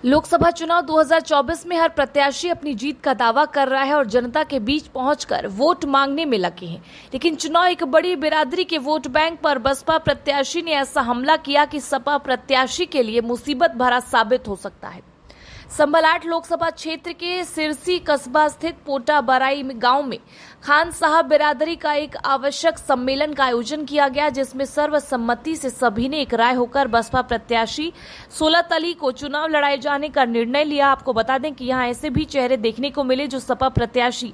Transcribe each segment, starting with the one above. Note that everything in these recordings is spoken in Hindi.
लोकसभा चुनाव 2024 में हर प्रत्याशी अपनी जीत का दावा कर रहा है और जनता के बीच पहुंचकर वोट मांगने में लगे हैं। लेकिन चुनाव एक बड़ी बिरादरी के वोट बैंक पर बसपा प्रत्याशी ने ऐसा हमला किया कि सपा प्रत्याशी के लिए मुसीबत भरा साबित हो सकता है। संभल 8 लोकसभा क्षेत्र के सिरसी कस्बा स्थित पोटा बराई गांव में खान साहब बिरादरी का एक आवश्यक सम्मेलन का आयोजन किया गया, जिसमें सर्वसम्मति से सभी ने एक राय होकर बसपा प्रत्याशी सोलत अली को चुनाव लड़ाए जाने का निर्णय लिया। आपको बता दें कि यहां ऐसे भी चेहरे देखने को मिले जो सपा प्रत्याशी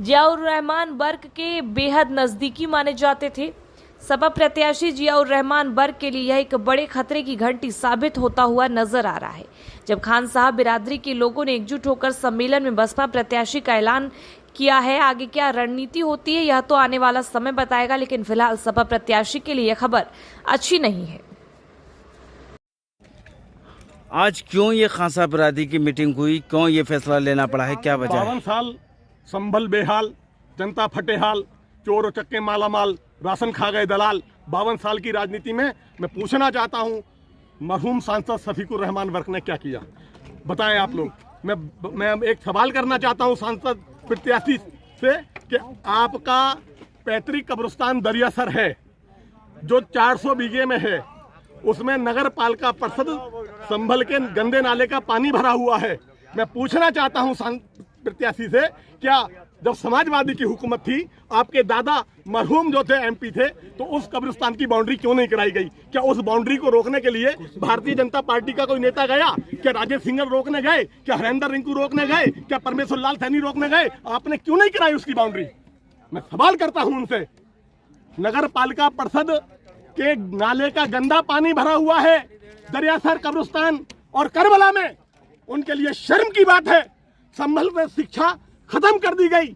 जियाउर रहमान वर्ग के बेहद नजदीकी माने जाते थे। सपा प्रत्याशी जियाउर रहमान वर्ग के लिए यह एक बड़े खतरे की घंटी साबित होता हुआ नजर आ रहा है। जब खान साहब बिरादरी के लोगों ने एकजुट होकर सम्मेलन में बसपा प्रत्याशी का ऐलान किया है, आगे क्या रणनीति होती है यह तो आने वाला समय बताएगा, लेकिन फिलहाल सपा प्रत्याशी के लिए यह खबर अच्छी नहीं है। आज क्यों ये खान साहब बिरादरी की मीटिंग हुई, क्यों ये फैसला लेना पड़ा है, क्या वजह है? 52 साल संभल बेहाल, जनता फटेहाल, चोर और चक्के मालामाल, राशन खा गए दलाल। 52 साल की राजनीति में मैं पूछना चाहता हूं, मरहूम सांसद शफीकुर रहमान वर्क ने क्या किया, बताएं आप लोग। मैं एक सवाल करना चाहता हूं सांसद प्रत्याशी से कि आपका पैतृक कब्रिस्तान दरियासर है जो 400 बीघे में है, उसमें नगर पालिका परिषद संभल के गंदे नाले का पानी भरा हुआ है। मैं पूछना चाहता हूं प्रत्याशी से, क्या जब समाजवादी की हुकूमत थी, आपके दादा मरहूम जो थे एमपी थे, तो उस कब्रिस्तान की बाउंड्री क्यों नहीं कराई गई? क्या उस बाउंड्री को रोकने के लिए भारतीय जनता पार्टी का कोई नेता गया? क्या राजेश सिंघल रोकने गए? क्या हरेंद्र रिंकू रोकने गए? क्या परमेश्वर लाल सैनी रोकने गए? आपने क्यों नहीं कराई उसकी बाउंड्री? मैं सवाल करता हूं उनसे। नगर पालिका परिषद के नाले का गंदा पानी भरा हुआ है दरियासर, कब्रिस्तान और करबला में। उनके लिए शर्म की बात है। संभल में शिक्षा खत्म कर दी गई,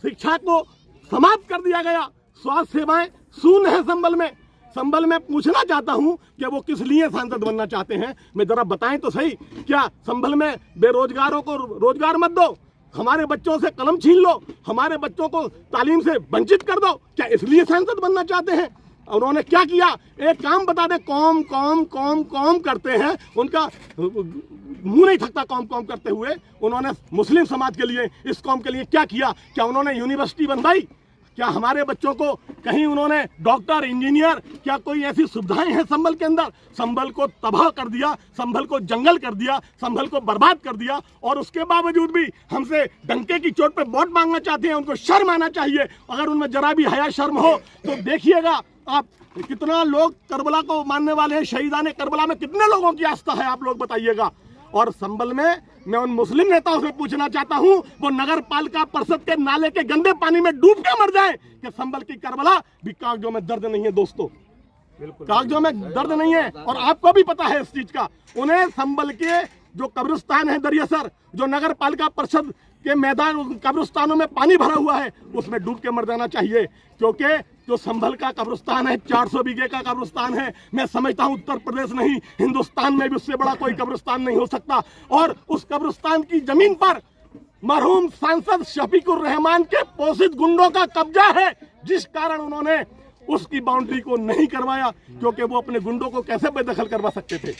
शिक्षा को समाप्त कर दिया गया, स्वास्थ्य सेवाएं शून्य है संभल में। संभल में पूछना चाहता हूं कि वो किस लिए सांसद बनना चाहते हैं, मैं जरा बताएं तो सही। क्या संभल में बेरोजगारों को रोजगार मत दो, हमारे बच्चों से कलम छीन लो, हमारे बच्चों को तालीम से वंचित कर दो, क्या इसलिए सांसद बनना चाहते हैं? उन्होंने क्या किया? एक काम बता दे, कौम कौम कौम कौम करते हैं, उनका मुंह नहीं थकता कौम कौम करते हुए। उन्होंने मुस्लिम समाज के लिए, इस कौम के लिए क्या किया? क्या उन्होंने यूनिवर्सिटी बनवाई? क्या हमारे बच्चों को कहीं उन्होंने डॉक्टर, इंजीनियर, क्या कोई ऐसी सुविधाएं हैं संभल के अंदर? संभल को तबाह कर दिया, संभल को जंगल कर दिया, संभल को बर्बाद कर दिया, और उसके बावजूद भी हमसे डंके की चोट पे वोट मांगना चाहते हैं। उनको शर्म आना चाहिए। अगर उनमें जरा भी हया शर्म हो तो देखिएगा आप, कितना लोग करबला को मानने वाले हैं। शहीदान करबला में कितने लोगों की आस्था है, आप लोग बताइएगा। और संभल में मैं उन मुस्लिम नेताओं से पूछना चाहता हूं, वो नगर पालिका परिषद के नाले के गंदे पानी में डूब के मर जाए कि संभल की करबला भी कागजों में दर्द नहीं है दोस्तों, कागजों में दर्द नहीं है। और आपको भी पता है इस चीज का। उन्हें संभल के जो कब्रिस्तान है दरियासर, जो नगर पालिका परिषद के मैदान कब्रिस्तानों में पानी भरा हुआ है, उसमें डूब के मर जाना चाहिए। क्योंकि जो संभल का कब्रिस्तान है 400 बीघे का कब्रिस्तान है। मैं समझता हूं उत्तर प्रदेश नहीं, हिंदुस्तान में भी उससे बड़ा कोई कब्रिस्तान नहीं हो सकता। और उस कब्रिस्तान की जमीन पर मरहूम सांसद शफीकुर रहमान के पोषित गुंडों का कब्जा है, जिस कारण उन्होंने उसकी बाउंड्री को नहीं करवाया, क्योंकि वो अपने गुंडों को कैसे बेदखल करवा सकते थे।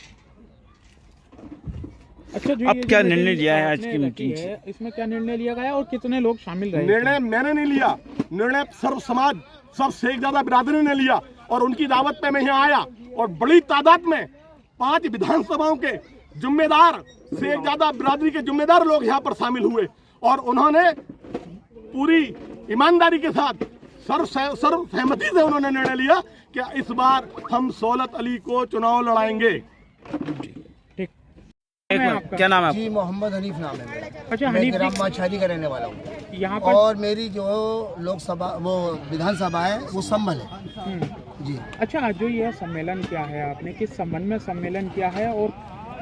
अच्छा, जो अब क्या निर्णय लिया है आज की मीटिंग से? इसमें क्या निर्णय लिया गया और कितने लोग शामिल रहे? निर्णय मैंने नहीं लिया, निर्णय सर्व समाज, सब शेख ज़ादा बिरादरी ने लिया। और उनकी दावत पे मैं यहाँ आया और बड़ी तादाद में 5 विधानसभाओं के जिम्मेदार, शेख ज़ादा बिरादरी के जिम्मेदार लोग यहाँ पर शामिल हुए। और उन्होंने पूरी ईमानदारी के साथ सर्व सहमति से उन्होंने निर्णय लिया कि इस बार हम सोलत अली को चुनाव लड़ाएंगे। क्या नाम है? जी, मोहम्मद हनीफ नाम है मेरा। अच्छा, मैं हनीफ ग्राम माछाली का रहने वाला हूँ यहाँ पर। और मेरी जो लोकसभा वो विधानसभा है वो संभल है जी। अच्छा, जो यह सम्मेलन क्या है, आपने किस संबंध में सम्मेलन किया है और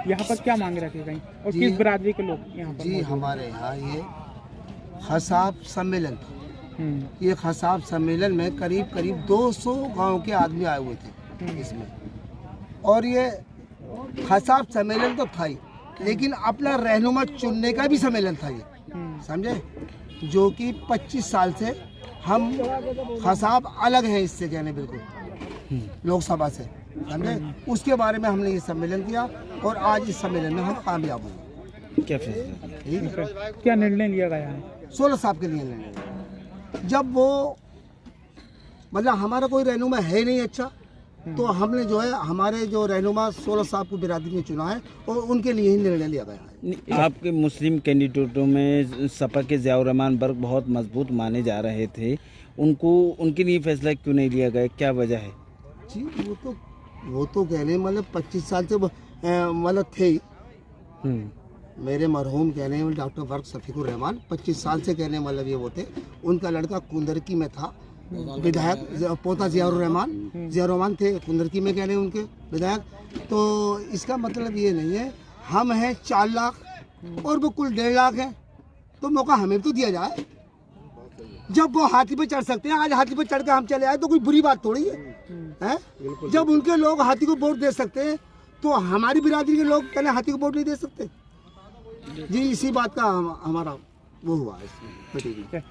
यहाँ पर क्या मांग रखी गई और किस बिरादरी के लोग यहाँ पर? जी, हमारे यहाँ ये खसाब सम्मेलन था। ये खसाब सम्मेलन में करीब करीब 200 गाँव के आदमी आए हुए थे इसमें। और ये खसाब सम्मेलन तो था ही, लेकिन अपना रहनुमा चुनने का भी सम्मेलन था ये, समझे? जो कि 25 साल से हम खसाब अलग हैं इससे, कहने बिल्कुल लोकसभा से, समझे? उसके बारे में हमने ये सम्मेलन किया और आज इस सम्मेलन में हम कामयाब हुए। क्या फैसला? ठीक है? फिर क्या निर्णय लिया गया है? 16 साहब के लिए निर्णय, जब वो मतलब हमारा कोई रहनुमा है नहीं अच्छा, तो हमने जो है हमारे जो रहनुमा 16 साहब को बिरादरी में चुना है और उनके लिए ही निर्णय लिया गया है। आपके मुस्लिम कैंडिडेटों में सपा के ज़ियाउर रहमान बर्ग बहुत मजबूत माने जा रहे थे, उनके लिए फैसला क्यों नहीं लिया गया, क्या वजह है? जी वो तो कहने मतलब 25 साल से मतलब थे ही। मेरे मरहूम कहने वाले डॉक्टर वर्क शफीकुर रहमान 25 साल से कहने मतलब ये वो थे। उनका लड़का कुंदरकी में था विधायक, पोता जियाउर रहमान थे कुंदरकी में कहने उनके विधायक। तो इसका मतलब ये नहीं है हम हैं 4 लाख और वो कुल 1.5 लाख हैं, तो मौका हमें तो दिया जाए। जब वो हाथी पे चढ़ सकते हैं, आज हाथी पे चढ़ के हम चले आए तो कोई बुरी बात थोड़ी है? जब उनके लोग हाथी को वोट दे सकते हैं तो हमारी बिरादरी के लोग पहले हाथी को वोट नहीं दे सकते? जी इसी बात का हमारा वो हुआ है।